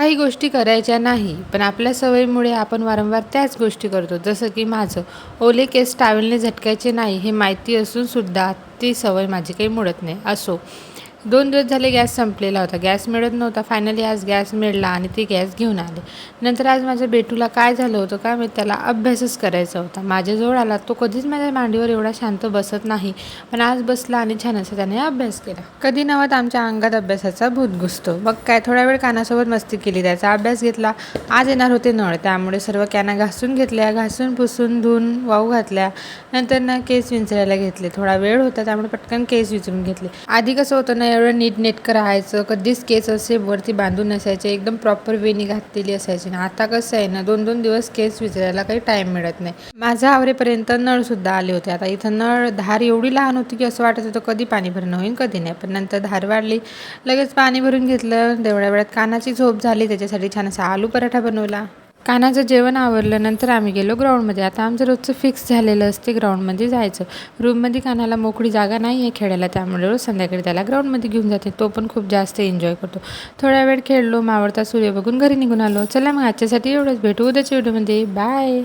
काही गोष्टी करायच्या नाही, पण आपल्या सवयीमुळे आपण वारंवार त्याच गोष्टी करतो. जसं की माझं ओले केस टॉवेलने झटकायचे नाही हे माहिती असून सुद्धा ती सवय माझी काही मोडत नाही. असो, 2 दिवस झाले गॅस संपलेला होता. गॅस मिळत नव्हता. फायनली आज गॅस मिळाला आणि ती गॅस घेऊन आले. नंतर आज माझ्या बेटूला काय झालं होतं काय माहीत, त्याला अभ्यासच करायचा होता. माझ्याजवळ आला. तो कधीच माझ्या मांडीवर एवढा शांत बसत नाही, पण आज बसला आणि छान असा त्याने अभ्यास केला. कधी नव्हत आमच्या अंगात अभ्यासाचा भूत घुसतो. मग काय, थोडा वेळ कानासोबत मस्ती केली, त्याचा अभ्यास घेतला. आज येणार होते नळ, त्यामुळे सर्व कॅना घासून घेतल्या, घासून पुसून धुवून वाहू घातल्या. नंतर ना केस विंचरायला घेतले. थोडा वेळ होता त्यामुळे पटकन केस विंचरून घेतले. आधी कसं होतं ना, एवढं नीटनेटकं राहायचं, कधीच केस असे वरती बांधून नसायचे, एकदम प्रॉपर वेणी घातलेली असायची ना. आता कसं आहे ना, 2-2 दिवस केस विंचरायला काही टाईम मिळत नाही. माझा आवरेपर्यंत नळसुद्धा आले होते. आता इथं नळ धार एवढी लहान होती की असं वाटत होतं कधी पाणी भरणं होईल कधी नाही, पण नंतर धार वाढली, लगेच पाणी भरून घेतलं. तेवढ्या वेळात कानाची झोप झाली, त्याच्यासाठी छान असा आलू पराठा बनवला. कानाचं जेवण आवरलं, नंतर आम्ही गेलो ग्राउंडमध्ये. आता आमचं रोजचं फिक्स झालेलं असते ग्राउंडमध्ये जायचं. रूममध्ये कानाला मोकळी जागा नाही आहे खेळायला, त्यामुळे रोज संध्याकाळी त्याला ग्राउंडमध्ये घेऊन जाते. तो पण खूप जास्त एन्जॉय करतो. थोडा वेळ खेळलो, मावळता सूर्य बघून घरी निघून आलो. चला मग आजच्यासाठी एवढंच. भेटू उद्याच्या व्हिडिओमध्ये. बाय.